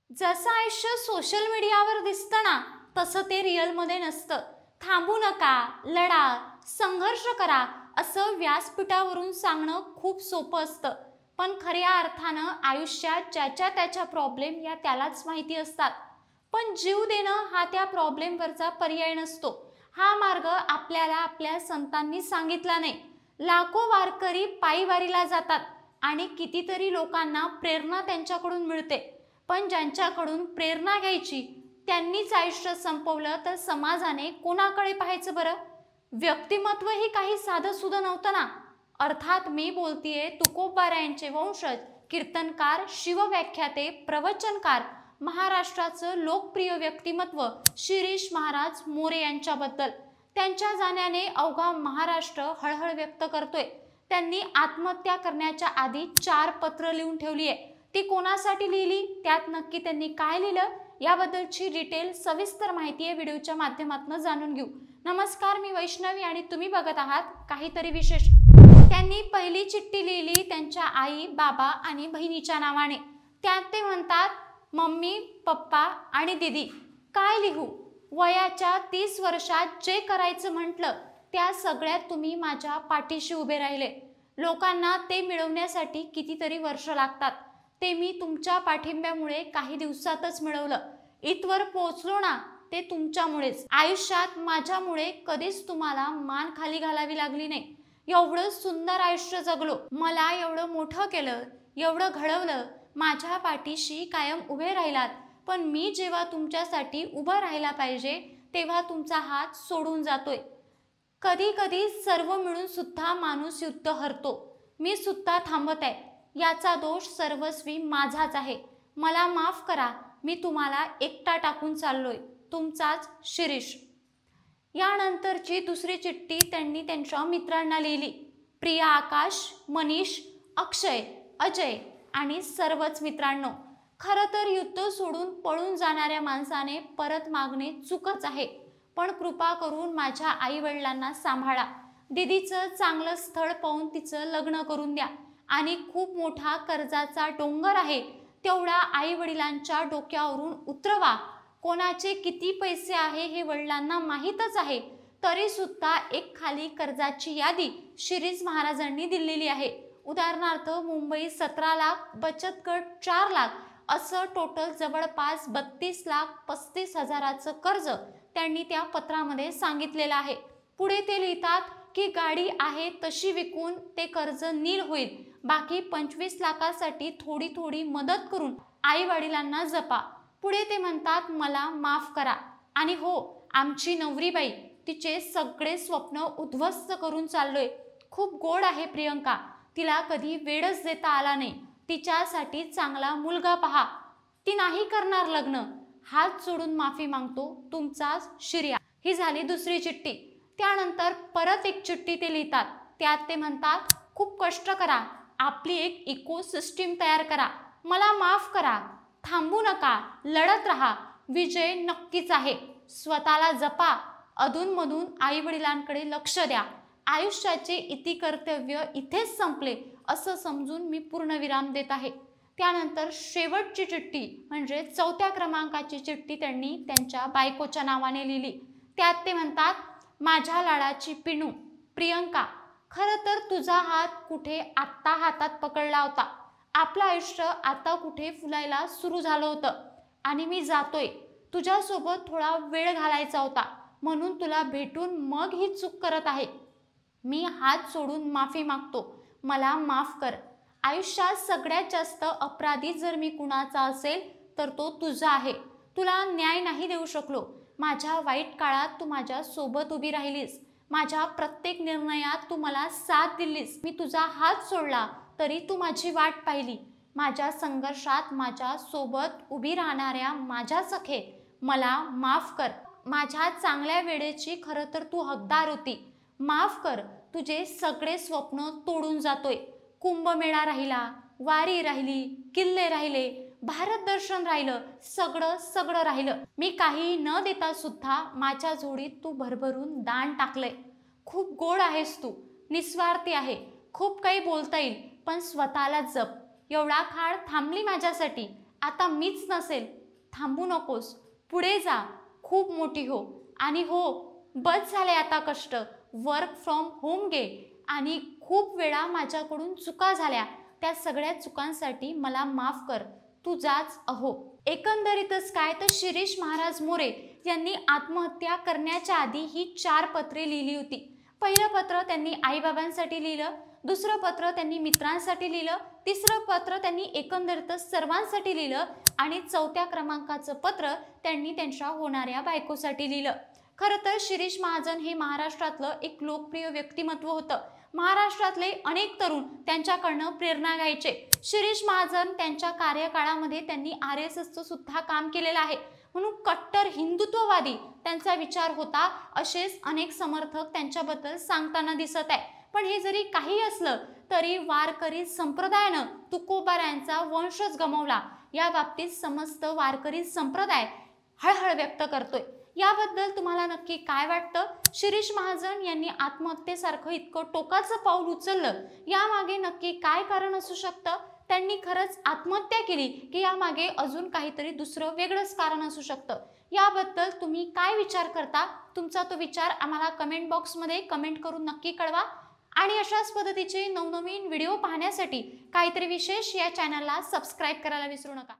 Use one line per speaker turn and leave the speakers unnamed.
जसं आयुष्य सोशल मीडियावर दिसतं ना, तसं ते रिअलमध्ये नसतं. थांबू नका, लढा, संघर्ष करा असं व्यासपीठावरून सांगणं खूप सोपं असतं. पण खऱ्या अर्थानं आयुष्यात ज्याच्या त्याच्या प्रॉब्लेम या त्यालाच माहिती असतात. पण जीव देणं हा त्या प्रॉब्लेमवरचा पर्याय नसतो. हा मार्ग आपल्याला आपल्या संतांनी सांगितला नाही. लाखो वारकरी पायी वारीला जातात आणि कितीतरी लोकांना प्रेरणा त्यांच्याकडून मिळते. पण ज्यांच्याकडून प्रेरणा घ्यायची त्यांनीच आयुष्य संपवलं तर समाजाने कोणाकडे पाहायचं बरं? व्यक्तिमत्व ही काही साधं सुद्धा नव्हतं ना. अर्थात मी बोलतीये तुकोबारायांचे वंशज, कीर्तनकार, शिवव्याख्याते, प्रवचनकार, महाराष्ट्राचं लोकप्रिय व्यक्तिमत्व शिरीष महाराज मोरे यांच्याबद्दल. त्यांच्या जाण्याने अवघा महाराष्ट्र हळहळ व्यक्त करतोय. त्यांनी आत्महत्या करण्याच्या आधी 4 पत्र लिहून ठेवली आहे. ती कोणासाठी लिहिली, त्यात नक्की त्यांनी काय लिहिलं, याबद्दलची डिटेल सविस्तर माहिती आहे व्हिडिओच्या माध्यमातून जाणून घेऊ. नमस्कार, मी वैष्णवी आणि तुम्ही बघत आहात काहीतरी विशेष. त्यांनी पहिली चिठ्ठी लिहिली त्यांच्या आई, बाबा आणि बहिणीच्या नावाने. त्यात ते म्हणतात, मम्मी, पप्पा आणि दीदी. काय लिहू? वयाच्या 30 वर्षात जे करायचं म्हटलं त्या सगळ्यात तुम्ही माझ्या पाठीशी उभे राहिले. लोकांना ते मिळवण्यासाठी कितीतरी वर्ष लागतात. ते मी तुमच्या पाठिंब्यामुळे काही दिवसातच मिळवलं. इथवर पोहोचलो ना, ते तुमच्यामुळेच. आयुष्यात माझ्यामुळे कधीच तुम्हाला मान खाली घालावी लागली नाही. एवढं सुंदर आयुष्य जगलो, मला एवढं मोठं केलं, एवढं घडवलं, माझ्या पाठीशी कायम उभे राहिलात. पण मी जेव्हा तुमच्यासाठी उभं राहायला पाहिजे तेव्हा तुमचा हात सोडून जातोय. कधी कधी सर्व मिळून सुद्धा माणूस युद्ध हरतो. मी सुद्धा थांबत आहे. याचा दोष सर्वस्वी माझाच आहे. मला माफ करा. मी तुम्हाला एकटा टाकून चाललोय. तुमचाच शिरीष. यानंतरची दुसरी चिठ्ठी त्यांनी त्यांच्या मित्रांना लिहिली. प्रिया आकाश, मनीष, अक्षय, अजय आणि सर्वच मित्रांनो, खरं तर युद्ध सोडून पळून जाणाऱ्या माणसाने परत मागणे चूकच आहे. पण कृपा करून माझ्या आई वडिलांना सांभाळा. दीदीचं चांगलं स्थळ पाहून तिचं लग्न करून द्या. आणि खूप मोठा कर्जाचा डोंगर आहे, तेवढा आई वडिलांच्या डोक्यावरून उतरवा. कोणाचे किती पैसे आहे हे वडिलांना माहीतच आहे. तरी सुद्धा एक खाली कर्जाची यादी शिरीष महाराजांनी दिलेली आहे. उदाहरणार्थ, मुंबई 17 लाख, बचत गट 4 लाख, असं टोटल जवळपास 32,35,000चं कर्ज त्यांनी त्या पत्रामध्ये सांगितलेलं आहे. पुढे ते लिहितात की गाडी आहे तशी विकून ते कर्ज नील होईल. बाकी 25 लाखासाठी थोडी थोडी मदत करून आई वडिलांना जपा. पुढे ते म्हणतात, मला माफ करा. आणि हो, आमची नवरीबाई, तिचे सगळे स्वप्न उद्ध्वस्त करून चाललोय. खूप गोड आहे प्रियंका. तिला कधी वेडच देता आला नाही. तिच्यासाठी चांगला मुलगा पहा. ती नाही करणार लग्न. हात जोडून माफी मागतो. तुमचाच शिर्या. ही झाली दुसरी चिठ्ठी. त्यानंतर परत एक चिठ्ठी ते लिहितात. त्यात ते म्हणतात, खूप कष्ट करा. आपली एक इकोसिस्टीम तयार करा. मला माफ करा. थांबू नका, लढत राहा. विजय नक्कीच आहे. स्वतःला जपा. अधूनमधून आई वडिलांकडे लक्ष द्या. आयुष्याचे इति कर्तव्य इथेच संपले असं समजून मी पूर्णविराम देत आहे. त्यानंतर शेवटची चिठ्ठी म्हणजे 4थ्या क्रमांकाची चिठ्ठी त्यांनी त्यांच्या बायकोच्या नावाने लिहिली. त्यात ते म्हणतात, माझ्या लाडाची पिनू, प्रियंका, खरं तर तुझा हात कुठे आत्ता हातात पकडला होता. आपलं आयुष्य आता कुठे फुलायला सुरू झालं होतं आणि मी जातोय. तुझ्यासोबत थोडा वेळ घालायचा होता म्हणून तुला भेटून मग ही चूक करत आहे. मी हात सोडून माफी मागतो. मला माफ कर. आयुष्यात सगळ्यात जास्त अपराधी जर मी कुणाचा असेल तर तो तुझा आहे. तुला न्याय नाही देऊ शकलो. माझ्या वाईट काळात तू माझ्या सोबत उभी राहिलीस. माझ्या प्रत्येक निर्णयात तू मला साथ दिलीस. मी तुझा हात सोडला तरी तू माझी वाट पाहिली. माझ्या संघर्षात माझ्या सोबत उभी राहणाऱ्या माझ्या सखे, मला माफ कर. माझ्या चांगल्या वेळेची खरं तर तू हकदार होती. माफ कर. तुझे सगळे स्वप्न तोडून जातोय. कुंभमेळा राहिला, वारी राहिली, किल्ले राहिले, भारत दर्शन राहिलं, सगळं राहिलं. मी काही न देता सुद्धा माझ्या जोडीत तू भरभरून दान टाकलंय. खूप गोड आहेस तू, निस्वार्थी आहे. खूप काही बोलता येईल, पण स्वतःला जप. एवढा काळ थांबली माझ्यासाठी. आता मीच नसेल. थांबू नकोस, पुढे जा, खूप मोठी हो. आणि हो, बस झाले आता कष्ट. वर्क फ्रॉम होम घे. आणि खूप वेळा माझ्याकडून चुका झाल्या, त्या सगळ्या चुकांसाठी मला माफ कर. तू जाच अहो. एकंदरीतच काय तर शिरीष महाराज मोरे यांनी आत्महत्या करण्याच्या आधी ही 4 पत्रे लिहिली होती. पहिलं पत्र त्यांनी आईबाबांसाठी लिहिलं, दुसरं पत्र त्यांनी मित्रांसाठी लिहिलं, तिसरं पत्र त्यांनी एकंदरीतच सर्वांसाठी लिहिलं आणि 4थ्या क्रमांकाचं पत्र त्यांनी त्यांच्या होणाऱ्या बायकोसाठी लिहिलं. खरं तर शिरीष महाजन हे महाराष्ट्रातलं एक लोकप्रिय व्यक्तिमत्व होतं. महाराष्ट्रातले अनेक तरुण त्यांच्याकडनं प्रेरणा घ्यायचे. शिरीष महाजन त्यांच्या कार्यकाळामध्ये त्यांनी RSSचं सुद्धा काम केलेलं आहे. म्हणून कट्टर हिंदुत्ववादी त्यांचा विचार होता, असेच अनेक समर्थक त्यांच्याबद्दल सांगताना दिसत आहे. पण हे जरी काही असलं तरी वारकरी संप्रदायानं तुकोबारायांचा वंशच गमावला, या बाबतीत समस्त वारकरी संप्रदाय हळहळ व्यक्त करतोय. याबद्दल तुम्हाला नक्की काय वाटतं? शिरीष महाजन यांनी आत्महत्येसारखं इतकं टोकाचं पाऊल उचललं, यामागे नक्की काय कारण असू शकतं? त्यांनी खरंच आत्महत्या केली की यामागे अजून काहीतरी दुसरं वेगळंच कारण असू शकतं? याबद्दल तुम्ही काय विचार करता? तुमचा तो विचार आम्हाला कमेंट बॉक्समध्ये कमेंट करून नक्की कळवा. आणि अशाच पद्धतीचे नवनवीन व्हिडिओ पाहण्यासाठी काहीतरी विशेष या चॅनलला सबस्क्राईब करायला विसरू नका.